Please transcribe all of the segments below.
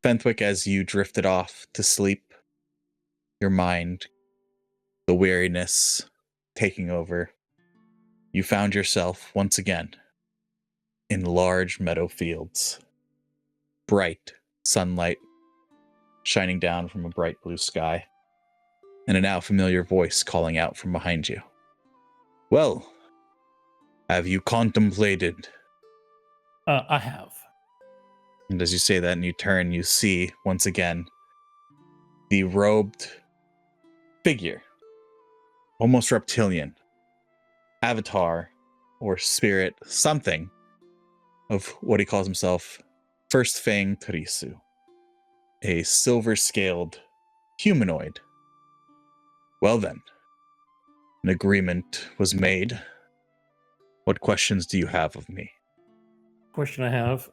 Fenthwick, as you drifted off to sleep, your mind, the weariness taking over, you found yourself once again in large meadow fields. Bright sunlight shining down from a bright blue sky, and a now familiar voice calling out from behind you. Well, have you contemplated? I have. And as you say that and you turn, you see once again the robed figure, almost reptilian, avatar or spirit, something of what he calls himself, First Fang Karisu, a silver-scaled humanoid. Well then, an agreement was made. What questions do you have of me? Question I have.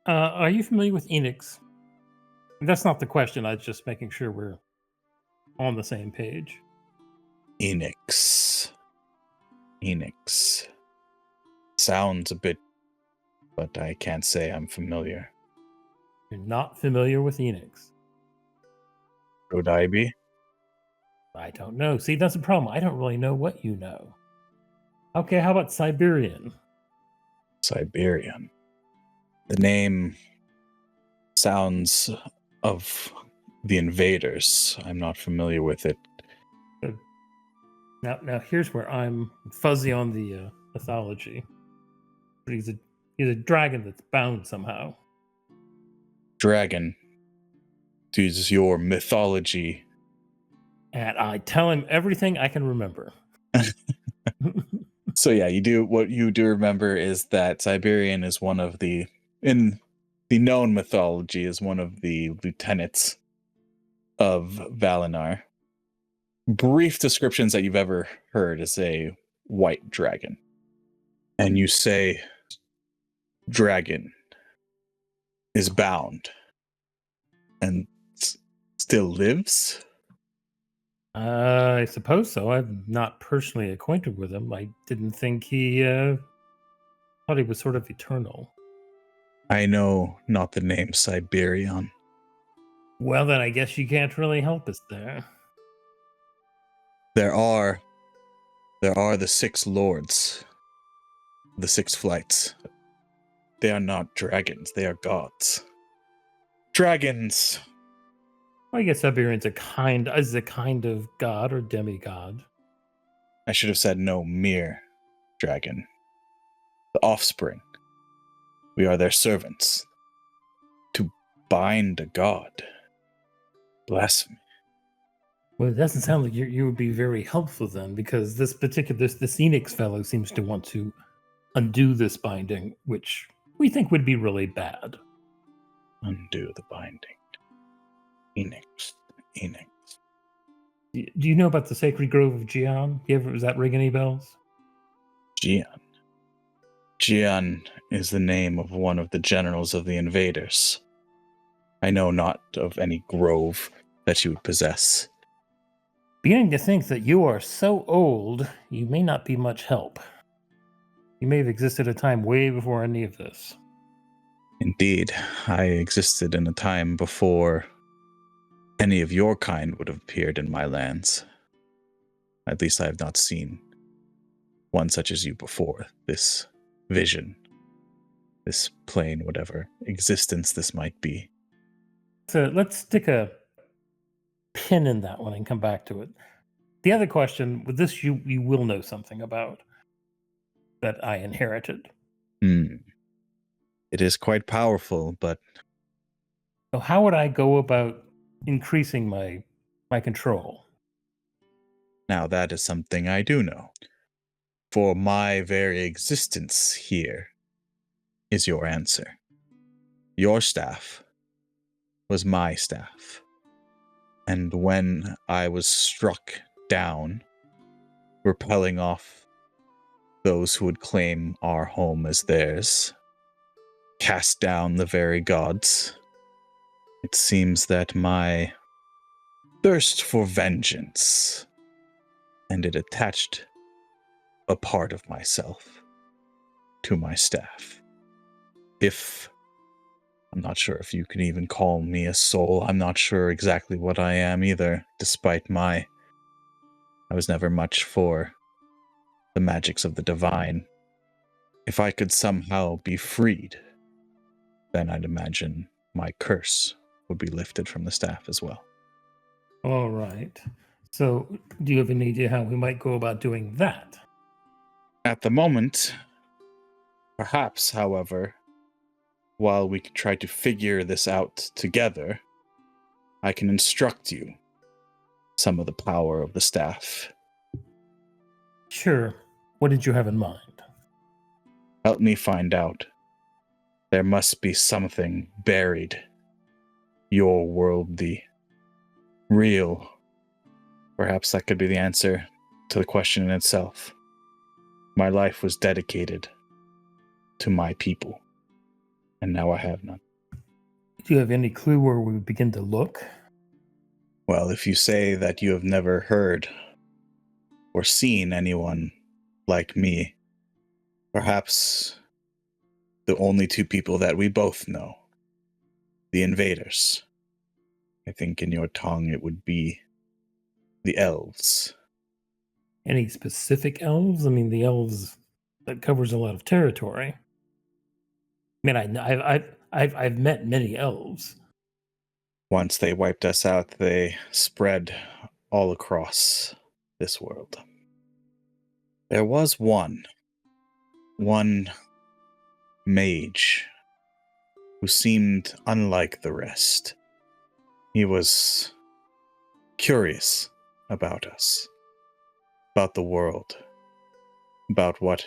Are you familiar with Enix? That's not the question. I was just making sure we're on the same page. Enix. Sounds a bit, but I can't say I'm familiar. You're not familiar with Enix. Should I be? I don't know. See, that's the problem. I don't really know what you know. Okay, how about Siberian? Siberian. The name sounds of the invaders. I'm not familiar with it. Now here's where I'm fuzzy on the mythology. But he's a dragon that's bound somehow. Dragon. Is your mythology. And I tell him everything I can remember. So yeah, what you do remember is that Siberian is one of in the known mythology, is one of the lieutenants of Valinar. Brief descriptions that you've ever heard is a white dragon. And you say dragon is bound and still lives? I suppose so. I'm not personally acquainted with him. I didn't think he thought he was sort of eternal. I know not the name Siberian. Well, then I guess you can't really help us there. There are the 6 lords, the 6 flights. They are not dragons, they are gods. Dragons! Well, I guess Siberian's a kind of god or demigod. I should have said no mere dragon. The offspring. We are their servants. To bind a god. Blasphemy. Well, it doesn't sound like you would be very helpful then, because this Enix fellow seems to want to undo this binding, which we think would be really bad. Undo the binding. Enix. Do you know about the Sacred Grove of Jian? Does that ring any bells? Jian. Jian is the name of one of the generals of the invaders. I know not of any grove that you would possess. Beginning to think that you are so old, you may not be much help. You may have existed a time way before any of this. Indeed, I existed in a time before any of your kind would have appeared in my lands. At least I have not seen one such as you before. This vision, this plane, whatever existence this might be. So let's stick a pin in that one and come back to it. The other question, with this you will know something about that I inherited. It is quite powerful, but... So how would I go about increasing my control? Now that is something I do know. For my very existence here is your answer. Your staff was my staff. And when I was struck down, repelling off those who would claim our home as theirs, cast down the very gods, it seems that my thirst for vengeance, and it attached a part of myself to my staff. If I'm not sure if you can even call me a soul. I'm not sure exactly what I am either, despite I was never much for the magics of the divine. If I could somehow be freed, then I'd imagine my curse would be lifted from the staff as well. All right. So, do you have any idea how we might go about doing that? At the moment, perhaps, however, while we try to figure this out together, I can instruct you some of the power of the staff. Sure. What did you have in mind? Help me find out. There must be something buried. Your world, the real. Perhaps that could be the answer to the question in itself. My life was dedicated to my people, and now I have none. Do you have any clue where we would begin to look? Well, if you say that you have never heard or seen anyone like me, perhaps the only two people that we both know, the invaders. I think in your tongue it would be the elves. Any specific elves? I mean, the elves that covers a lot of territory. I mean, I've met many elves. Once they wiped us out, they spread all across this world. There was one mage who seemed unlike the rest. He was curious about us, about the world, about what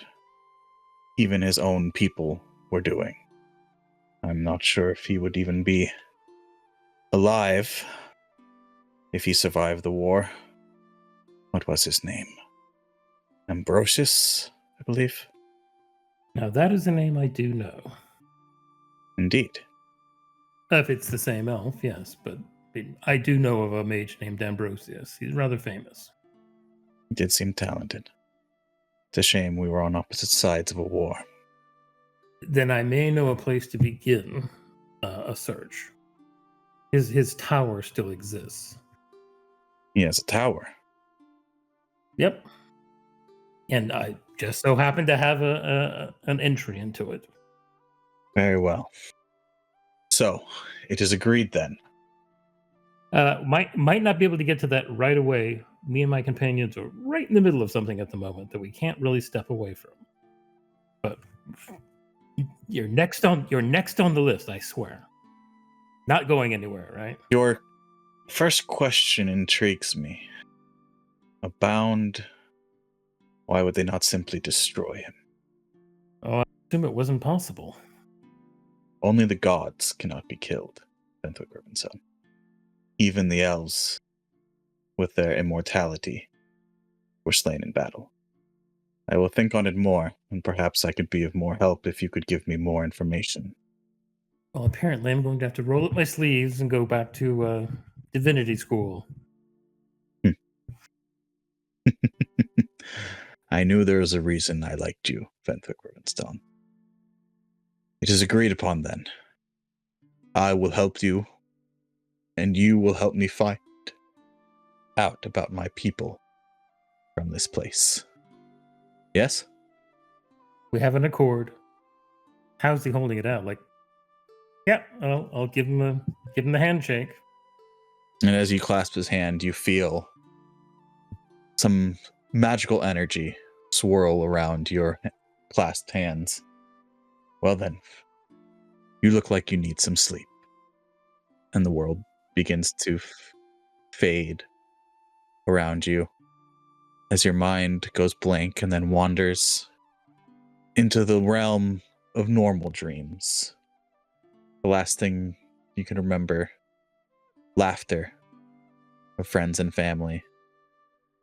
even his own people were doing. I'm not sure if he would even be alive if he survived the war. What was his name? Ambrosius, I believe. Now, that is a name I do know. Indeed. If it's the same elf, yes, but I do know of a mage named Ambrosius. He's rather famous. He did seem talented. It's a shame we were on opposite sides of a war. Then I may know a place to begin a search. His tower still exists. He has a tower. Yep. And I just so happen to have an entry into it. Very well. So, it is agreed then. Might not be able to get to that right away. Me and my companions are right in the middle of something at the moment that we can't really step away from. But you're next on the list, I swear. Not going anywhere, right? Your first question intrigues me. A bound, why would they not simply destroy him? Oh, I assume it wasn't possible. Only the gods cannot be killed, Fenthwick Rivenstone. Even the elves, with their immortality, were slain in battle. I will think on it more, and perhaps I could be of more help if you could give me more information. Well, apparently I'm going to have to roll up my sleeves and go back to divinity school. I knew there was a reason I liked you, Fenthwick Rivenstone. It is agreed upon then. I will help you, and you will help me find out about my people from this place. Yes? We have an accord. How's he holding it out? Like, yeah, I'll give him the handshake. And as you clasp his hand, you feel some magical energy swirl around your clasped hands. Well then, you look like you need some sleep. And the world begins to fade around you as your mind goes blank and then wanders into the realm of normal dreams. The last thing you can remember, laughter of friends and family,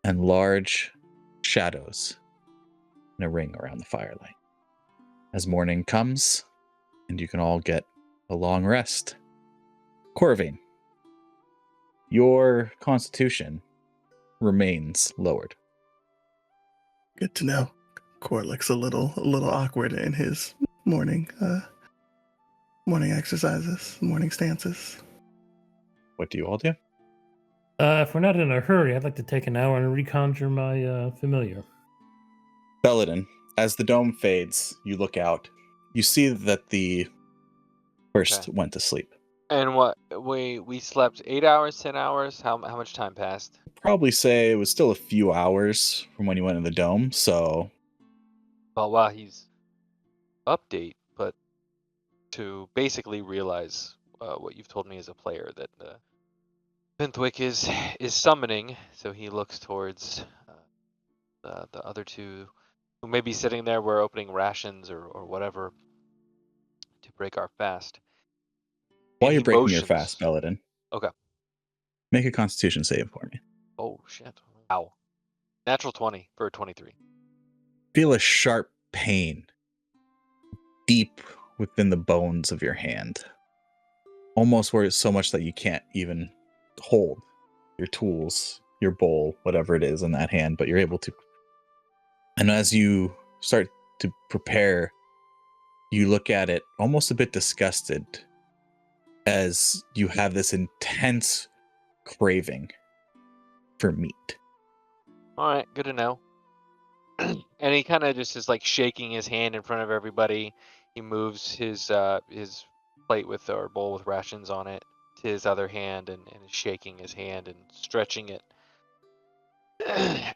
and large shadows in a ring around the firelight. As morning comes, and you can all get a long rest. Corvain, your constitution remains lowered. Good to know. Core looks a little awkward in his morning. Morning exercises, morning stances. What do you all do? If we're not in a hurry, I'd like to take an hour and reconjure my familiar. Belladin, as the dome fades, you look out. You see that the first Okay. went to sleep. And what we slept 8 hours, 10 hours. How much time passed? Probably say it was still a few hours from when you went in the dome, so Well, while he's update, but to basically realize what you've told me as a player that Pinthwick is summoning, so he looks towards the other two who may be sitting there. We're opening rations or whatever to break our fast. while And you're he breaking your motions. fast, Belladin, Okay. make a Constitution save for me. Oh shit! Wow. Natural 20 for a 23. Feel a sharp pain deep within the bones of your hand, almost where it's so much that you can't even hold your tools, your bowl, whatever it is in that hand, but you're able to. And as you start to prepare, you look at it almost a bit disgusted as you have this intense craving for meat. All right, good to know. And he kind of just is like shaking his hand in front of everybody. He moves his plate with or bowl with rations on it to his other hand and is shaking his hand and stretching it.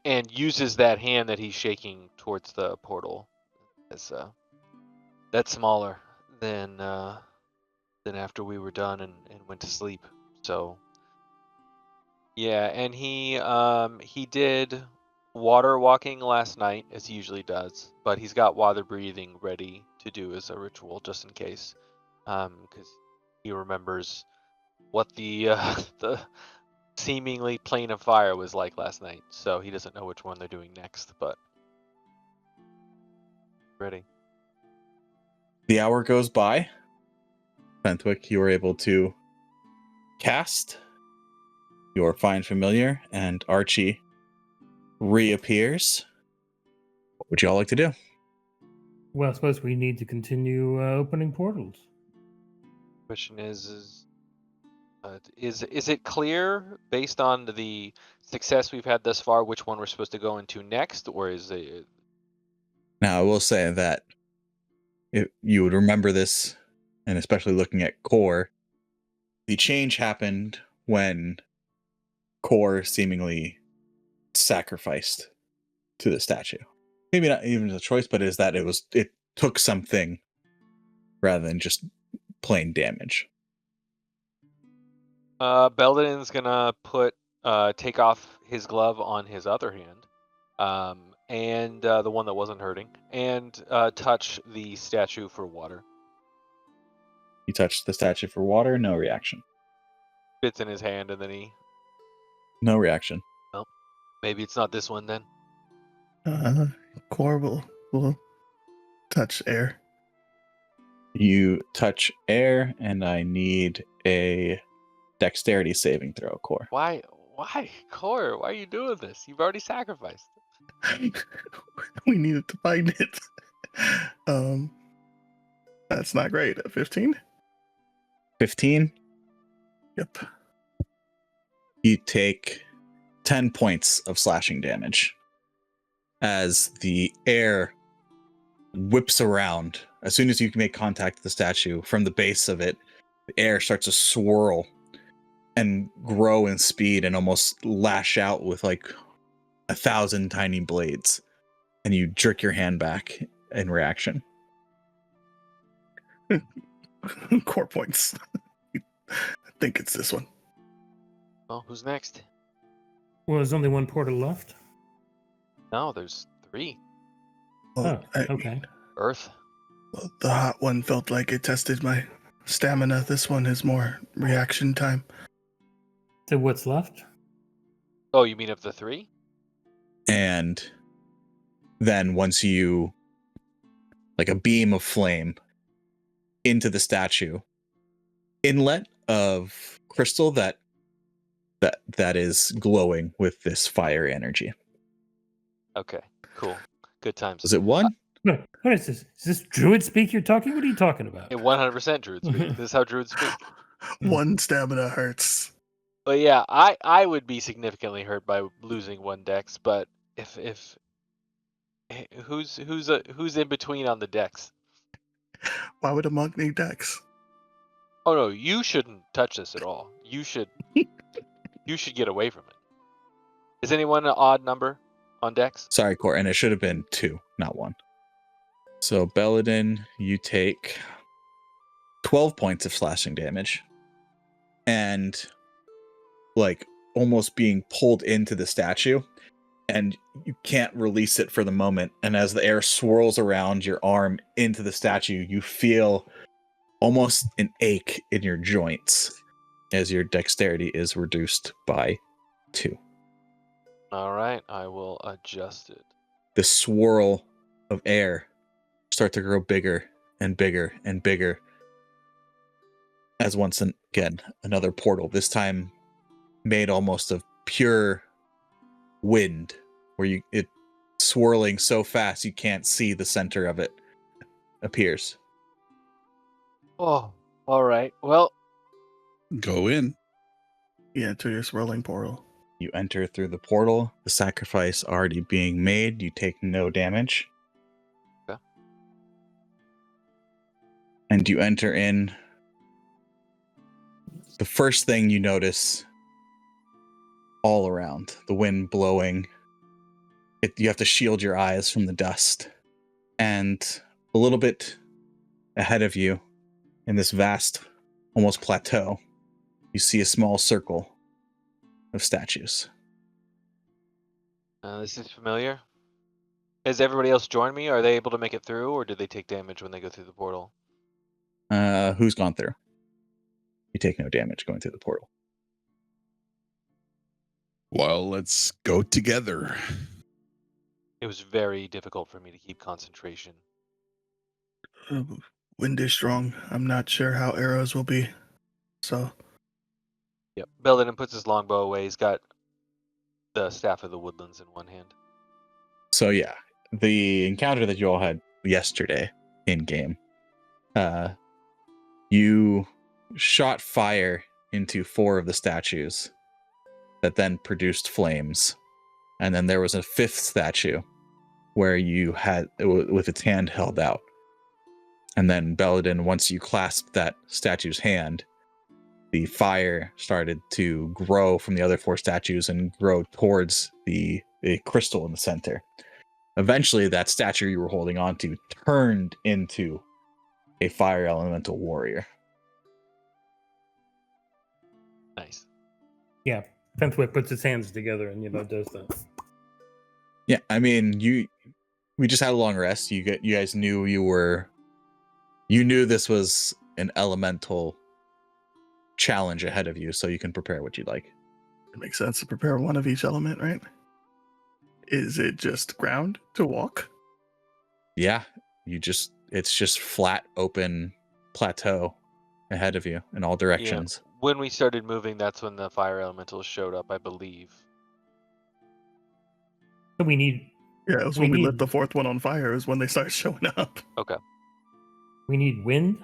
And uses that hand that he's shaking towards the portal as that's smaller than after we were done and went to sleep. So yeah, and he did water walking last night as he usually does, but he's got water breathing ready to do as a ritual just in case, because he remembers what the the seemingly plane of fire was like last night, so he doesn't know which one they're doing next, but ready. The hour goes by. Fentwick, you are able to cast your Find Familiar, and Archie reappears. What would you all like to do? Well, I suppose we need to continue opening portals. Question is it clear based on the success we've had thus far which one we're supposed to go into next, or is it? Now, I will say that if you would remember this, and especially looking at Core, the change happened when Core seemingly sacrificed to the statue. Maybe not even a choice, but is that it took something rather than just plain damage. Belden's gonna take off his glove on his other hand, and the one that wasn't hurting, and touch the statue for water. You touched the statue for water, no reaction. Spits in his hand, and then he. No reaction. Well, maybe it's not this one then. Core will touch air. You touch air, and I need a dexterity saving throw, Core. Why, Core? Why are you doing this? You've already sacrificed. We needed to find it. That's not great. 15? 15. Yep. You take 10 points of slashing damage as the air whips around. As soon as you make contact with the statue, from the base of it, the air starts to swirl and grow in speed and almost lash out with like 1,000 tiny blades. And you jerk your hand back in reaction. Core points. I think it's this one. Well, who's next? Well, there's only one portal left. No, there's 3. Well, Okay. Earth. Well, the hot one felt like it tested my stamina. This one is more reaction time. So what's left? Oh, you mean of the 3? And then once you, like a beam of flame into the statue, inlet of crystal that is glowing with this fire energy. Okay, cool. Good times. Was it 1? What is this? Is this druid speak you're talking? What are you talking about? 100% druid speak. This is how druids speak. One stamina hurts. But yeah, I would be significantly hurt by losing 1 dex, but if who's in between on the dex? Why would a monk need dex? Oh no, you shouldn't touch this at all. You should get away from it. Is anyone an odd number on dex? Sorry, Cor, and it should have been 2, not 1. So Belladin, you take 12 points of slashing damage, and like almost being pulled into the statue, and you can't release it for the moment. And as the air swirls around your arm into the statue, you feel almost an ache in your joints as your dexterity is reduced by 2. All right, I will adjust it. The swirl of air start to grow bigger and bigger and bigger as once again another portal, this time made almost of pure wind, where it swirling so fast you can't see the center of it, appears. Oh, all right. Well, Go in. You enter your swirling portal. You enter through the portal, the sacrifice already being made, you take no damage. Okay. And you enter in. The first thing you notice all around, the wind blowing, you have to shield your eyes from the dust. And a little bit ahead of you, in this vast, almost plateau, you see a small circle of statues. this is familiar. Has everybody else joined me? Are they able to make it through, or do they take damage when they go through the portal? Who's gone through? You take no damage going through the portal. Well, let's go together. It was very difficult for me to keep concentration. Wind is strong. I'm not sure how arrows will be. So, Yep. Belladin puts his longbow away. He's got the Staff of the Woodlands in one hand. So yeah, the encounter that you all had yesterday in game, you shot fire into 4 of the statues that then produced flames, and then there was a 5th statue where you had with its hand held out, and then Belladin, once you clasped that statue's hand, the fire started to grow from the other 4 statues and grow towards the crystal in the center. Eventually, that statue you were holding on to turned into a fire elemental warrior. Nice. Yeah, Fenthwick puts his hands together and does that. Yeah, I mean, we just had a long rest. You guys knew you knew this was an elemental challenge ahead of you, so you can prepare what you'd like. it makes sense to prepare one of each element, right? Is it just ground to walk? Yeah, it's just flat, open plateau ahead of you in all directions. Yeah. When we started moving, that's when the fire elementals showed up, I believe. So we need Yeah, it was when we lit the 4th one on fire is when they start showing up. Okay. we need wind.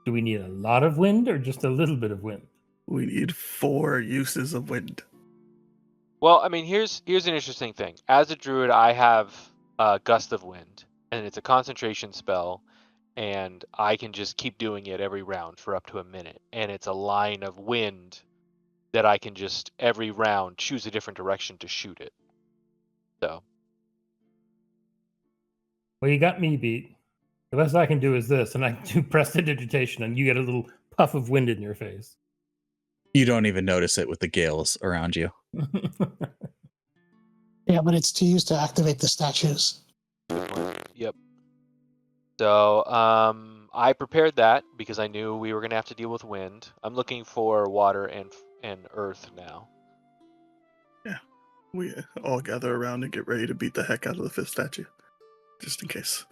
Do we need a lot of wind or just a little bit of wind? We need 4 uses of wind. Well, I mean, here's an interesting thing. As a druid, I have Gust of Wind, and it's a concentration spell, and I can just keep doing it every round for up to a minute. And it's a line of wind that I can just every round choose a different direction to shoot it. So Well, you got me beat. The best I can do is this, and I do prestidigitation, and you get a little puff of wind in your face. You don't even notice it with the gales around you. Yeah, but it's to use to activate the statues. yep. So I prepared that because I knew we were gonna have to deal with wind. I'm looking for water and earth now. Yeah, we all gather around and get ready to beat the heck out of the 5th statue, just in case.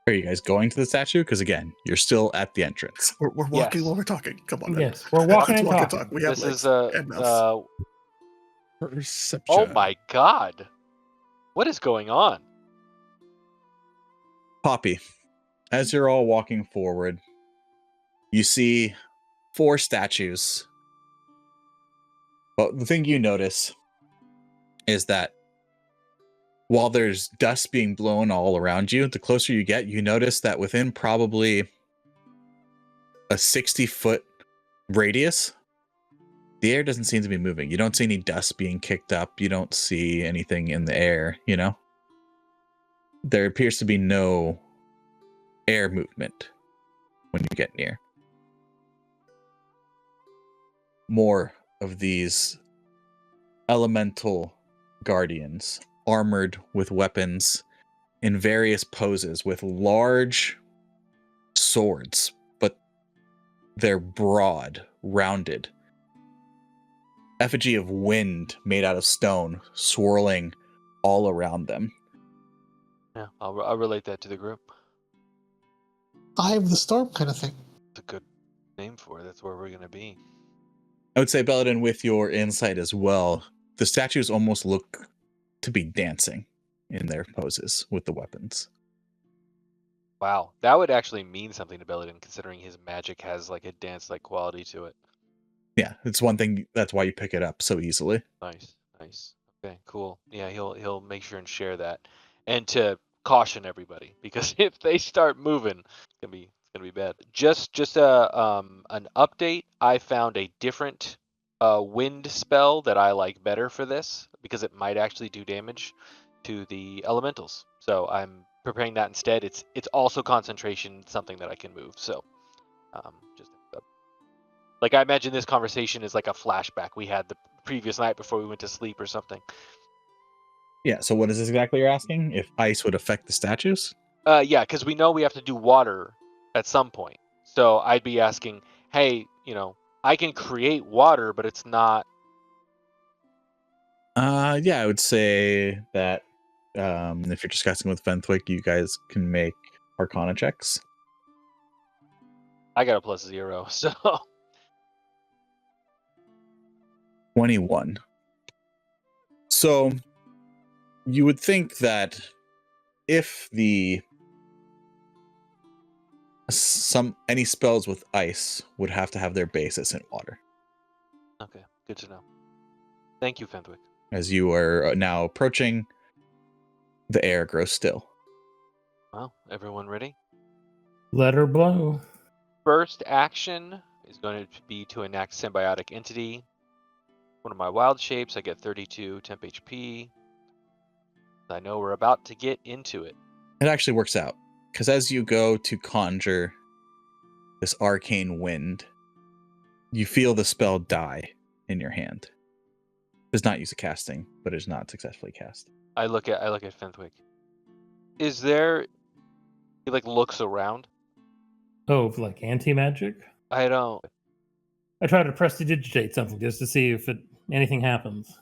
Are you guys going to the statue? Because again, you're still at the entrance. We're walking Yes. while we're talking. Come on, man. Yes, we're walking Let's and walk and talking. talk. We have This legs is and mouths. Perception. Oh my god. What is going on? Poppy, as you're all walking forward, you see 4 statues. But the thing you notice is that while there's dust being blown all around you, the closer you get, you notice that within probably a 60-foot radius, the air doesn't seem to be moving. You don't see any dust being kicked up. You don't see anything in the air, you know? There appears to be no air movement when you get near. More of these elemental guardians, armored with weapons in various poses, with large swords, but they're broad, rounded. Effigy of wind made out of stone, swirling all around them. Yeah, I'll relate that to the group. Eye of the storm kind of thing. It's a good name for it. That's where we're gonna be. I would say, Belladin, with your insight as well, the statues almost look to be dancing in their poses with the weapons. Wow, that would actually mean something to Belladin, considering his magic has like a dance-like quality to it. Yeah, it's one thing, that's why you pick it up so easily. Nice, nice. Okay, cool. Yeah, he'll make sure and share that, and to caution everybody, because if they start moving, it's gonna be bad. Just an update. I found a different wind spell that I like better for this because it might actually do damage to the elementals. So I'm preparing that instead. It's also concentration, something that I can move. So just like I imagine this conversation is like a flashback we had the previous night before we went to sleep or something. Yeah, so what is this exactly you're asking? If ice would affect the statues? Yeah, because we know we have to do water at some point. So I'd be asking, hey, I can create water, but it's not. Yeah, I would say that if you're discussing with Fenthwick, you guys can make Arcana checks. I got a +0, so 21. So you would think that if any spells with ice would have to have their basis in water. okay, good to know. Thank you, Fenthwick. As you are now approaching, the air grows still. Well, everyone ready? Let her blow. First action is going to be to enact symbiotic entity. One of my wild shapes, I get 32 temp HP. I know we're about to get into it. It actually works out, because as you go to conjure this arcane wind, you feel the spell die in your hand. It does not use a casting, but it is not successfully cast. I look at Fenthwick. Is there? He like looks around. Oh, like anti-magic? I don't. I try to prestidigitate something just to see if anything happens.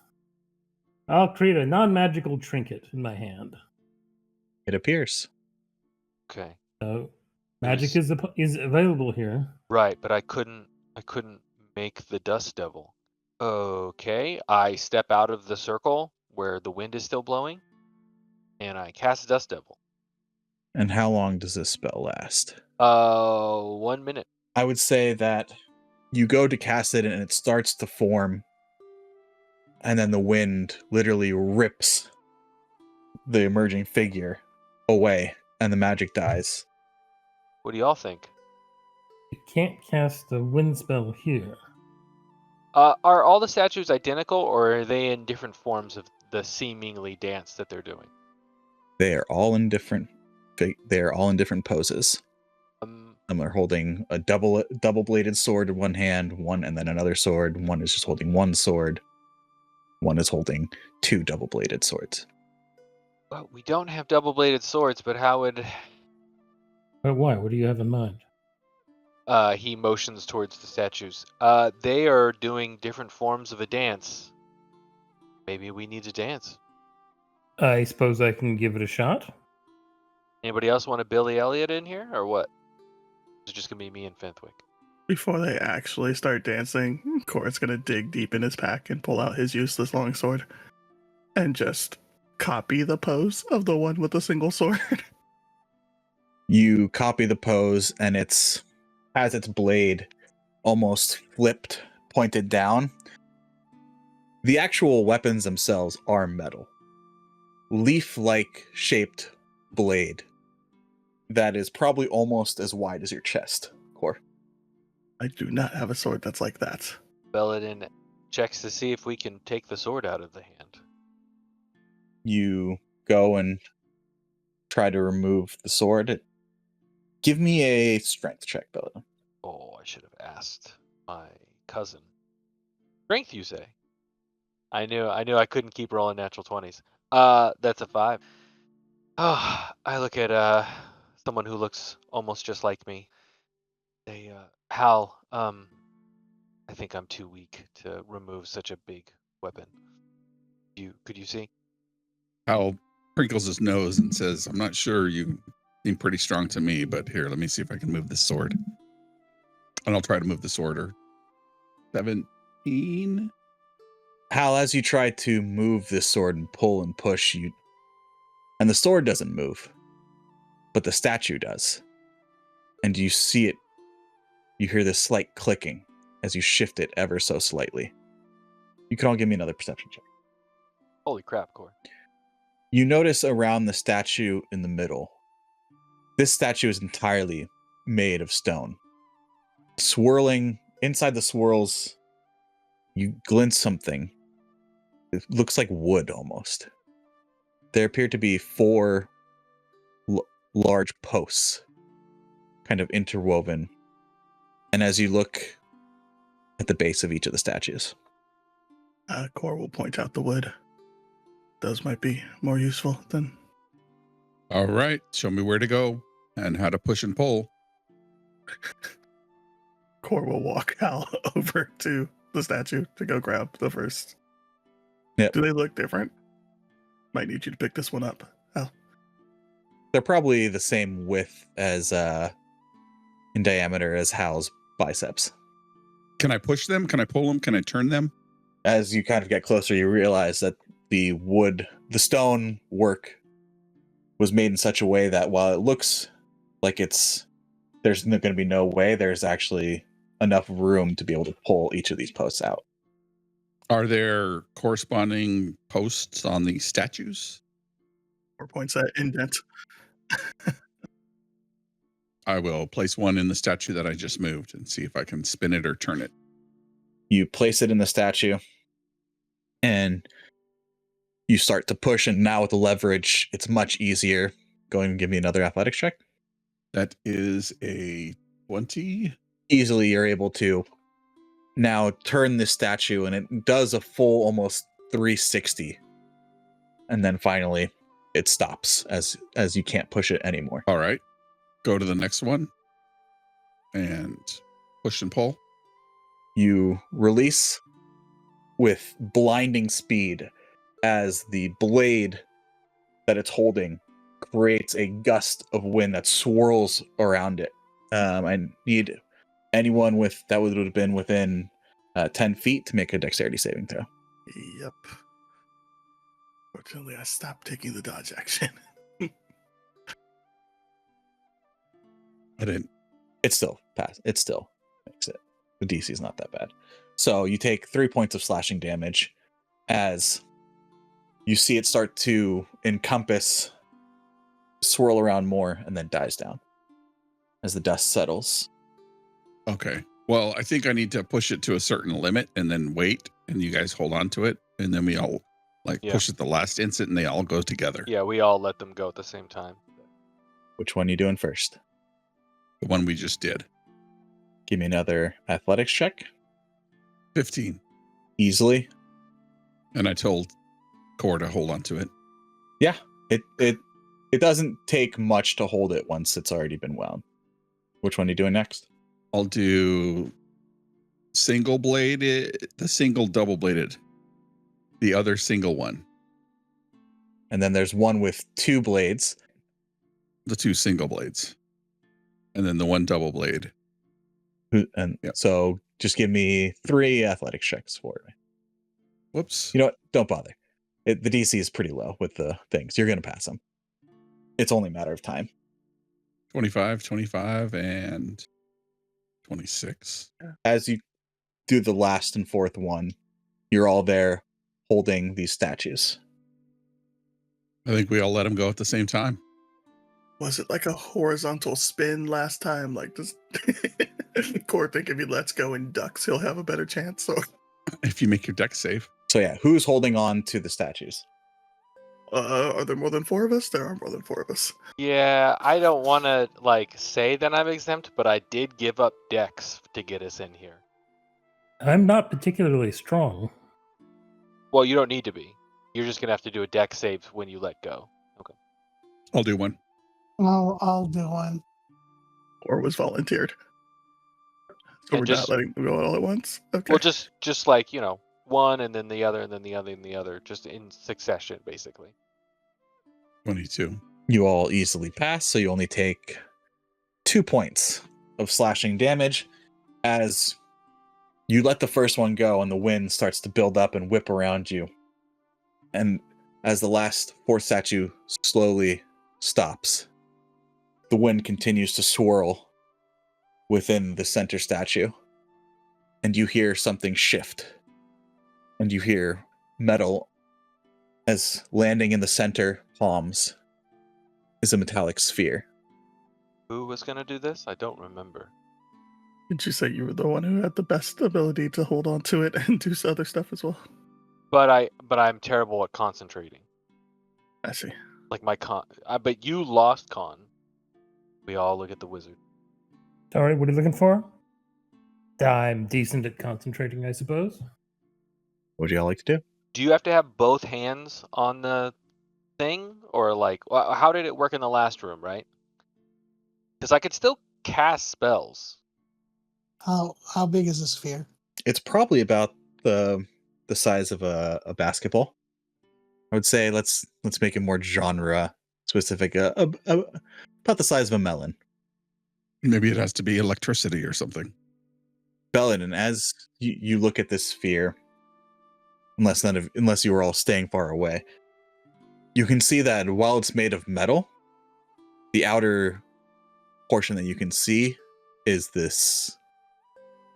I'll create a non-magical trinket in my hand. It appears. Okay. So magic is available here. Right, but I couldn't make the dust devil. Okay, I step out of the circle where the wind is still blowing, and I cast dust devil. And how long does this spell last? 1 minute. I would say that you go to cast it and it starts to form, and then the wind literally rips the emerging figure away, and the magic dies. What do y'all think? You can't cast the wind spell here. Are all the statues identical, or are they in different forms of the seemingly dance that they're doing? They are all in different. They are all in different poses. Some are holding a double-bladed sword in one hand, one and then another sword. One is just holding one sword. One is holding 2 double-bladed swords. Well, we don't have double-bladed swords, but how would? But why? What do you have in mind? He motions towards the statues. They are doing different forms of a dance. Maybe we need to dance. I suppose I can give it a shot. Anybody else want a Billy Elliot in here, or what? It's just gonna be me and Fenthwick. Before they actually start dancing, Corin's gonna dig deep in his pack and pull out his useless longsword and just copy the pose of the one with the single sword. You copy the pose, and it's has its blade almost flipped, pointed down. The actual weapons themselves are metal. Leaf-like shaped blade that is probably almost as wide as your chest, Core. I do not have a sword that's like that. Belladin checks to see if we can take the sword out of the hand. You go and try to remove the sword. Give me a strength check, Belladin. Oh, I should have asked my cousin. Strength, you say? I knew I couldn't keep rolling natural 20s. That's a 5. Oh, I look at someone who looks almost just like me. They Hal, I think I'm too weak to remove such a big weapon. Could you see? Hal crinkles his nose and says, I'm not sure. You seem pretty strong to me, but here, let me see if I can move this sword. And I'll try to move the sword. Or 17. Hal, as you try to move this sword and pull and push, and the sword doesn't move, but the statue does. And you see it, you hear this slight clicking as you shift it ever so slightly. You can all give me another perception check. Holy crap, Core. You notice around the statue in the middle, this statue is entirely made of stone. Swirling inside the swirls, you glimpse something. It looks like wood almost. There appear to be 4 large posts kind of interwoven. And as you look at the base of each of the statues, Core will point out the wood. Those might be more useful than. All right. Show me where to go and how to push and pull. Core will walk Hal over to the statue to go grab the first. Yep. Do they look different? Might need you to pick this one up, Hal. they're probably the same width as in diameter as Hal's biceps. Can I push them? Can I pull them? Can I turn them? As you kind of get closer, you realize that the stone work was made in such a way that while it looks like there's going to be no way, there's actually enough room to be able to pull each of these posts out. Are there corresponding posts on the statues? 4 points at indent. I will place one in the statue that I just moved and see if I can spin it or turn it. You place it in the statue, and you start to push, and now with the leverage, it's much easier. Go ahead and give me another athletics check. That is a 20. Easily, you're able to now turn this statue, and it does a full almost 360. And then finally, it stops as you can't push it anymore. All right. Go to the next one and push and pull. You release with blinding speed as the blade that it's holding creates a gust of wind that swirls around it. I need anyone that would have been within 10 feet to make a dexterity saving throw. Yep. Fortunately, I stopped taking the dodge action. I didn't. It still makes it. The DC is not that bad. So you take 3 points of slashing damage as you see it start to encompass, swirl around more, and then dies down as the dust settles. Okay. Well, I think I need to push it to a certain limit and then wait, and you guys hold on to it, and then we all push it the last instant, and they all go together. Yeah, we all let them go at the same time. Which one are you doing first? The one we just did. Give me another athletics check. 15. Easily. And I told Core to hold on to it. Yeah, it doesn't take much to hold it once it's already been wound. Which one are you doing next? I'll do single bladed, the single double bladed, the other single one. And then there's one with 2 blades. The 2 single blades. And then the 1 double blade. And Yep. So just give me 3 athletics checks for me. Whoops. You know what? Don't bother. The DC is pretty low with the things. You're going to pass them. It's only a matter of time. 25, 25, and 26. As you do the last and fourth one, you're all there holding these statues. I think we all let him go at the same time. Was it like a horizontal spin last time? Like, does Core think if he lets go and ducks, he'll have a better chance? So, If you make your deck safe. So yeah, who's holding on to the statues? are there more than 4 of us? There are more than 4 of us. Yeah, I don't want to like say that I'm exempt, but I did give up dex to get us in here. I'm not particularly strong. Well, you don't need to be. You're just gonna have to do a dex save when you let go. Okay. I'll do one. I'll do one. Or was volunteered. So And we're just- not letting them go all at once? Okay. Well, just like, one and then the other and then the other and the other, just in succession, basically. 22. You all easily pass, so you only take 2 points of slashing damage as you let the first one go and the wind starts to build up and whip around you. And as the last fourth statue slowly stops, the wind continues to swirl within the center statue. And you hear something shift. And you hear metal as landing in the center palms is a metallic sphere. Who was gonna do this? I don't remember. Did you say you were the one who had the best ability to hold on to it and do other stuff as well? But I'm terrible at concentrating. I see. Like my but you lost con. We all look at the wizard. All right, what are you looking for? I'm decent at concentrating, I suppose. What would y'all like to do? Do you have to have both hands on the thing, or like, how did it work in the last room, right? Because I could still cast spells. How big is the sphere? It's probably about the size of a basketball. I would say let's make it more genre specific. About the size of a melon. Maybe it has to be electricity or something. Belladin, and as you look at this sphere, unless you were all staying far away, you can see that while it's made of metal, the outer portion that you can see is this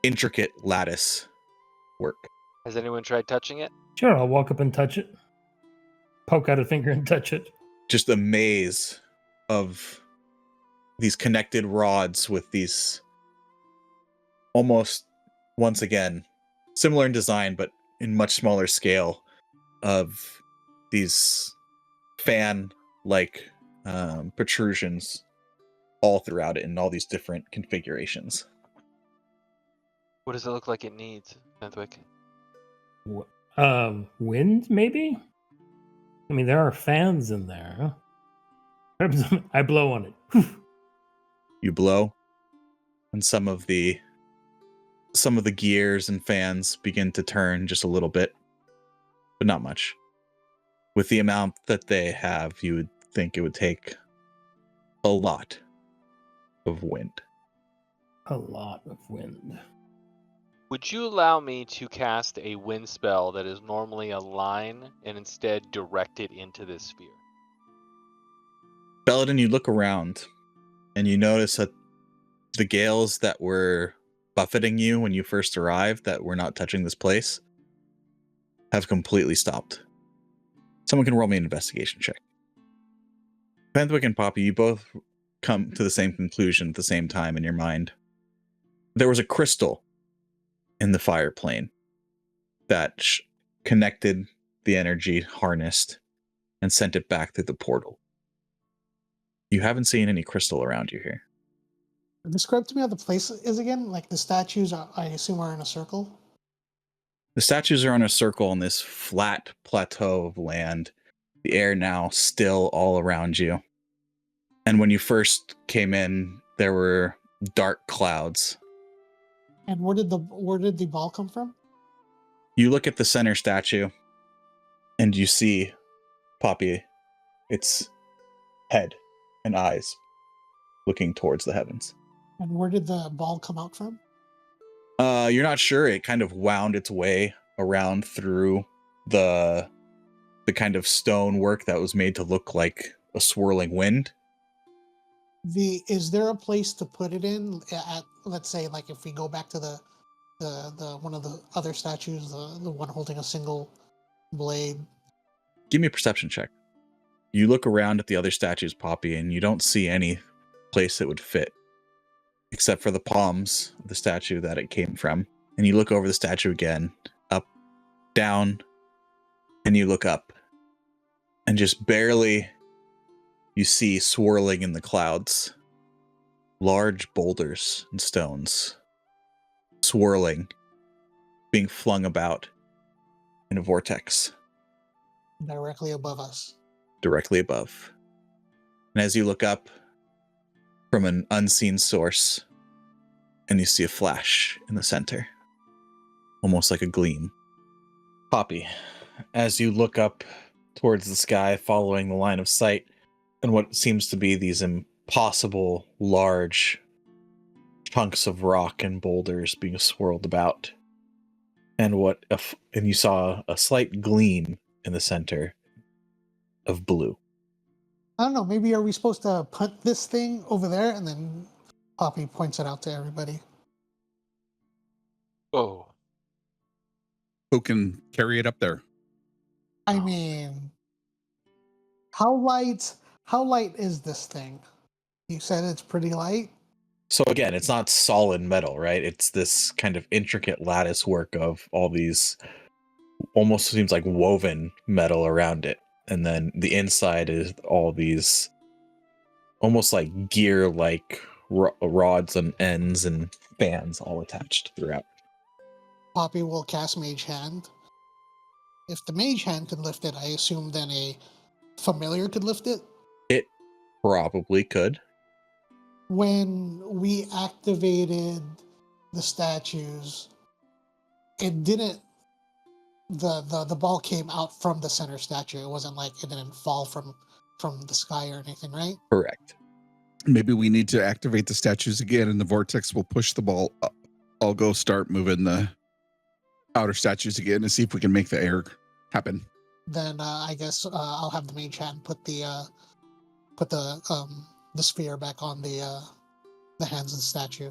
intricate lattice work. Has anyone tried touching it? Sure, I'll walk up and touch it. Poke out a finger and touch it. Just a maze of these connected rods with these almost, once again, similar in design, but in much smaller scale, of these fan-like protrusions all throughout it in all these different configurations. What does it look like it needs, Bentwick? Wind, maybe? I mean, there are fans in there. I blow on it. You blow, and some of the gears and fans begin to turn just a little bit, but not much. With the amount that they have, you would think it would take a lot of wind. A lot of wind. Would you allow me to cast a wind spell that is normally a line and instead direct it into this sphere? Belladin, you look around and you notice that the gales that were buffeting you when you first arrived, that were not touching this place, have completely stopped. Someone can roll me an investigation check. Bentwick and Poppy, you both come to the same conclusion at the same time in your mind. There was a crystal in the fire plane that connected the energy harnessed and sent it back through the portal. You haven't seen any crystal around you here. Describe to me how the place is again. Like the statues, I assume, are in a circle. The statues are on a circle on this flat plateau of land. The air now still all around you. And when you first came in, there were dark clouds. And where did the ball come from? You look at the center statue, and you see Poppy, its head and eyes looking towards the heavens. And where did the ball come out from? You're not sure. It kind of wound its way around through the kind of stone work that was made to look like a swirling wind. Is there a place to put it in? At, let's say, like if we go back to the one of the other statues, the one holding a single blade. Give me a perception check. You look around at the other statues, Poppy, and you don't see any place that would fit, except for the palms of the statue that it came from. And you look over the statue again, up, down, and you look up. And just barely you see swirling in the clouds large boulders and stones swirling, being flung about in a vortex Directly above us. directly above. And as you look up from an unseen source, and you see a flash in the center, almost like a gleam. Poppy, as you look up towards the sky, following the line of sight, and what seems to be these impossible large chunks of rock and boulders being swirled about, and you saw a slight gleam in the center of blue. I don't know. Maybe are we supposed to punt this thing over there, and then Poppy points it out to everybody. Oh, Who can carry it up there? I mean, how light is this thing? You said it's pretty light. So again, it's not solid metal, right? It's this kind of intricate lattice work of all these, almost seems like woven metal around it. And then the inside is all these almost like gear-like rods and ends and fans all attached throughout. Poppy will cast Mage Hand. If the Mage Hand could lift it, I assume then a familiar could lift it. It probably could. When we activated the statues, it didn't. The ball came out from the center statue. It wasn't like it didn't fall from the sky or anything, right? Correct. Maybe we need to activate the statues again, and the vortex will push the ball up. I'll go start moving the outer statues again and see if we can make the air happen. Then I guess I'll have the Mage Hand put the sphere back on the hands of the statue.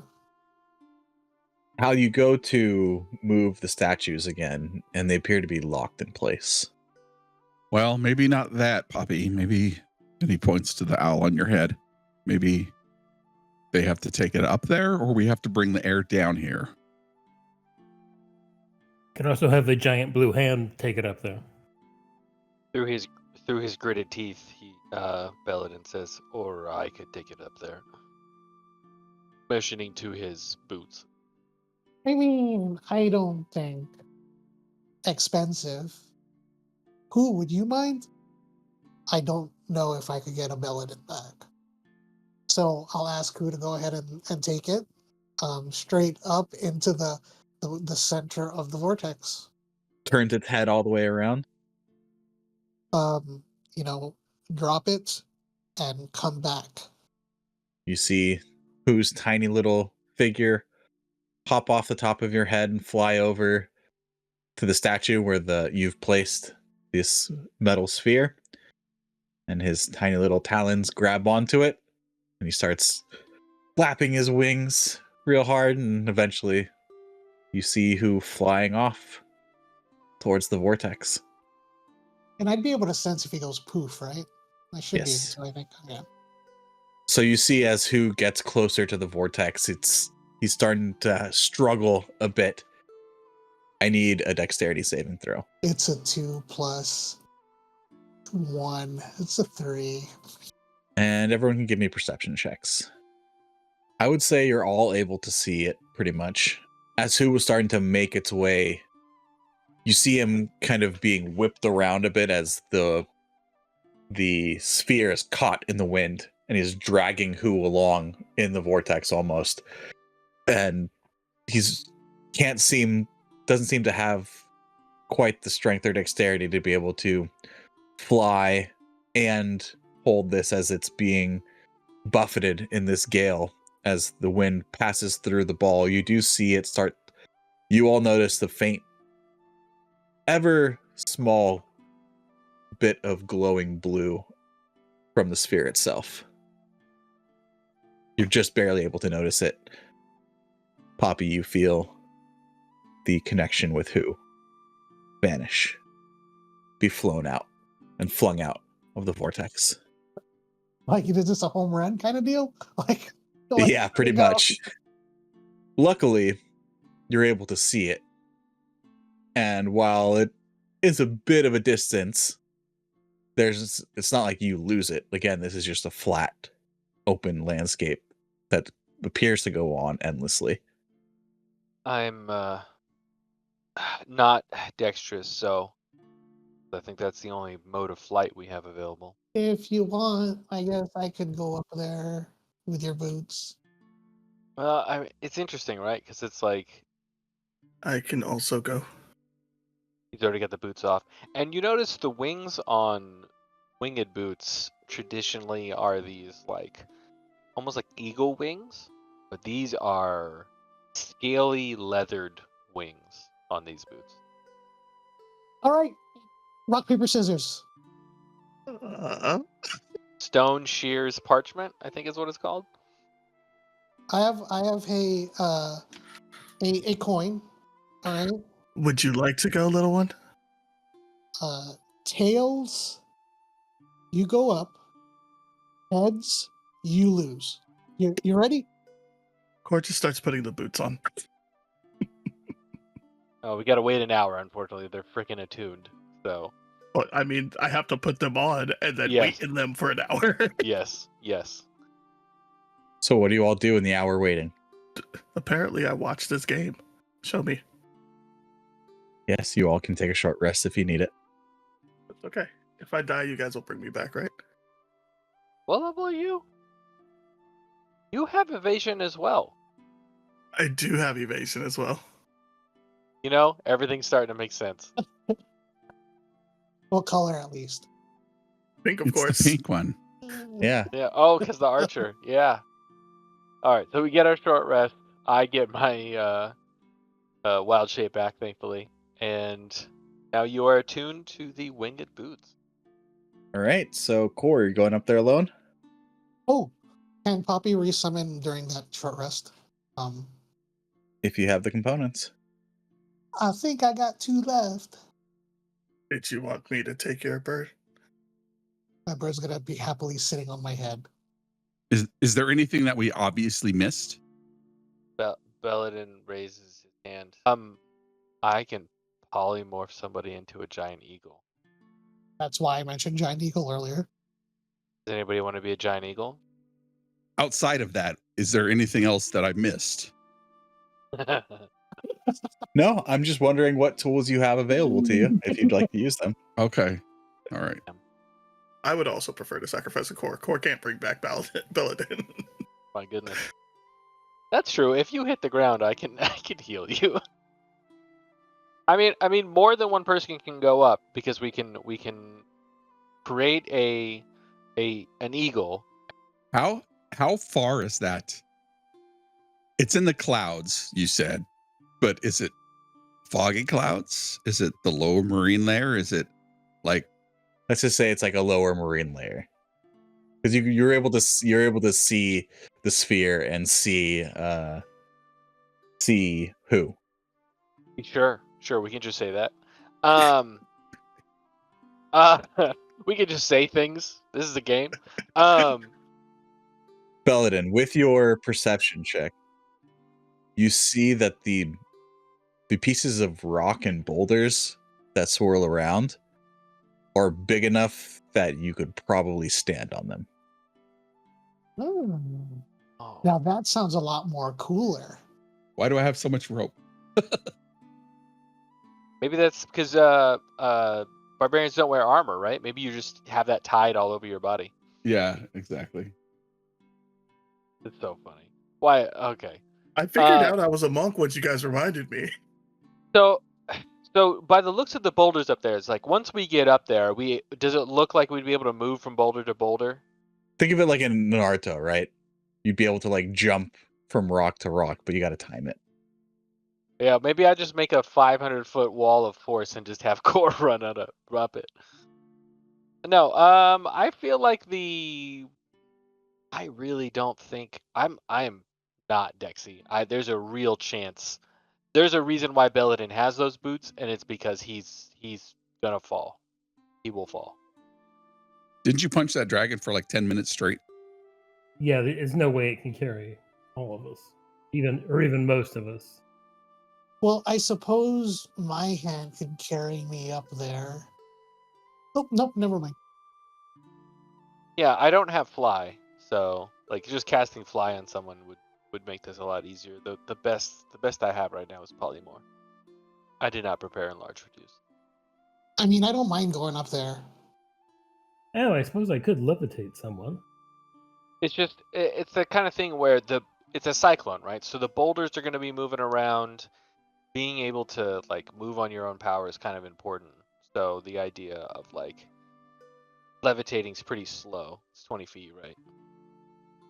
How you go to move the statues again, and they appear to be locked in place. Well, maybe not that, Poppy. Maybe, and he points to the owl on your head. Maybe they have to take it up there, or we have to bring the air down here. Could also have the giant blue hand take it up there. through his gritted teeth, he Belladin says, "Or I could take it up there," motioning to his boots. I mean, I don't think expensive. Who would you mind? I don't know if I could get a Belladin back. So I'll ask who to go ahead and take it straight up into the center of the vortex. Turns its head all the way around. Drop it and come back. You see whose tiny little figure pop off the top of your head and fly over to the statue where you've placed this metal sphere, and his tiny little talons grab onto it, and he starts flapping his wings real hard, and eventually you see who flying off towards the vortex. And I'd be able to sense if he goes poof, right? I should Yes. be able to, I think. Yeah. So you see as who gets closer to the vortex, he's starting to struggle a bit. I need a dexterity saving throw. It's a 2 + 1. It's a 3. And everyone can give me perception checks. I would say you're all able to see it pretty much. As who was starting to make its way, you see him kind of being whipped around a bit as the sphere is caught in the wind, and he's dragging Who along in the vortex almost. And doesn't seem to have quite the strength or dexterity to be able to fly and hold this as it's being buffeted in this gale as the wind passes through the ball. You do see it start. You all notice the faint, ever small bit of glowing blue from the sphere itself. You're just barely able to notice it. Poppy, you feel the connection with who vanish, be flown out and flung out of the vortex. Like, is this a home run kind of deal? Like Yeah, pretty you know? much. Luckily, you're able to see it. And while it is a bit of a distance, it's not like you lose it. Again, this is just a flat, open landscape that appears to go on endlessly. I'm not dexterous, so I think that's the only mode of flight we have available. If you want, I guess I could go up there with your boots. Well, I mean, it's interesting, right? Because it's like I can also go. he's already got the boots off, and you notice the wings on winged boots traditionally are these like almost like eagle wings, but these are scaly leathered wings on these boots. All right, rock paper scissors. Stone shears parchment, I think is what it's called. I have a coin. All right. Would you like to go, little one? Tails, you go up. Heads, you lose. You ready? Core just starts putting the boots on. Oh, we gotta wait an hour. Unfortunately, they're freaking attuned. So But I mean, I have to put them on and then Yes. wait in them for an hour. yes. So what do you all do in the hour waiting? Apparently, I watched this game. Show me. Yes, you all can take a short rest if you need it. It's okay. If I die, you guys will bring me back, right? What level are you? You have evasion as well. I do have evasion as well. You know, everything's starting to make sense. What color at least? Pink, of It's course. the pink one. Yeah. Yeah. Oh, because the archer. Yeah. All right. So we get our short rest. I get my wild shape back, thankfully, and now you are attuned to the winged boots. All right. So, Core, you're going up there alone? Oh, can Poppy resummon during that short rest? If you have the components. I think I got 2 left. Did you want me to take your bird? My bird's gonna be happily sitting on my head. Is there anything that we obviously missed? Belladin raises his hand. I can polymorph somebody into a giant eagle. That's why I mentioned giant eagle earlier. Does anybody want to be a giant eagle? Outside of that, is there anything else that I missed? No, I'm just wondering what tools you have available to you if you'd like to use them. Okay. All right. I would also prefer to sacrifice a core. Core can't bring back Belladin. My goodness. That's true. If you hit the ground, I can heal you. I mean, more than one person can go up because we can create an eagle. How far is that? It's in the clouds, you said, but is it foggy clouds? Is it the lower marine layer? Is it like? Let's just say it's like a lower marine layer, because you're able to see the sphere and see who. Sure, we can just say that. We can just say things. This is a game. Belladin, with your perception check, you see that the pieces of rock and boulders that swirl around are big enough that you could probably stand on them. Oh. Oh. Now that sounds a lot more cooler. Why do I have so much rope? Maybe that's because barbarians don't wear armor, right? Maybe you just have that tied all over your body. Yeah, exactly. It's so funny. Why? Okay. I figured out I was a monk once you guys reminded me. So by the looks of the boulders up there, it's like once we get up there, does it look like we'd be able to move from boulder to boulder? Think of it like in Naruto, right? You'd be able to like jump from rock to rock, but you got to time it. Yeah, maybe I just make a 500-foot wall of force and just have Core run up it. No, I feel like the I really don't think I am not Dexy. There's a real chance. There's a reason why Belladin has those boots, and it's because he's gonna fall. He will fall. Didn't you punch that dragon for like 10 minutes straight? Yeah, there's no way it can carry all of us, even most of us. Well, I suppose my hand could carry me up there. Nope, never mind. Yeah, I don't have fly, so like just casting fly on someone would make this a lot easier. The best I have right now is polymorph. I did not prepare in large reduce. I mean, I don't mind going up there. Oh, I suppose I could levitate someone. It's just it's the kind of thing where it's a cyclone, right? So the boulders are going to be moving around. Being able to like move on your own power is kind of important. So the idea of like levitating is pretty slow. It's 20 feet, right?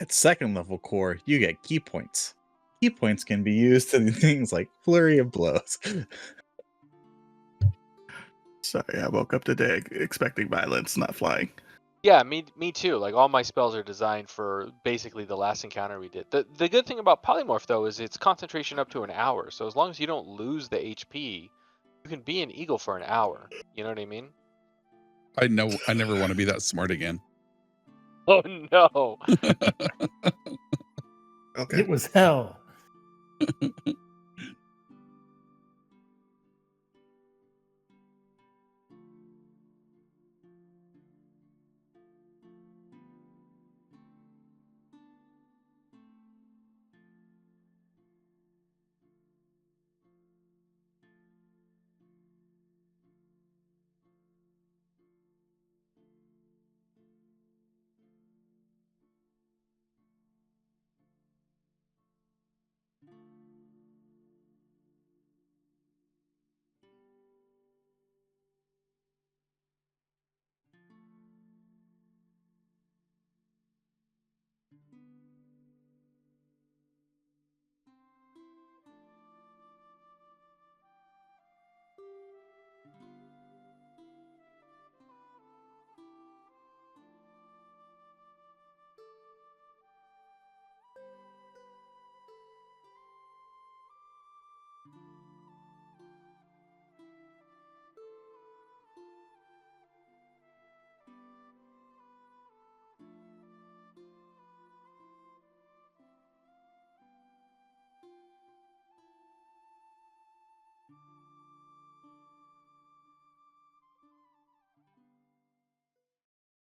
At second level core, you get key points. Key points can be used to do things like flurry of blows. Sorry, I woke up today expecting violence, not flying. Yeah, me too. Like all my spells are designed for basically the last encounter we did. The good thing about polymorph though is it's concentration up to an hour. So as long as you don't lose the HP, you can be an eagle for an hour. You know what I mean? I know. I never want to be that smart again. Oh no. Okay. It was hell.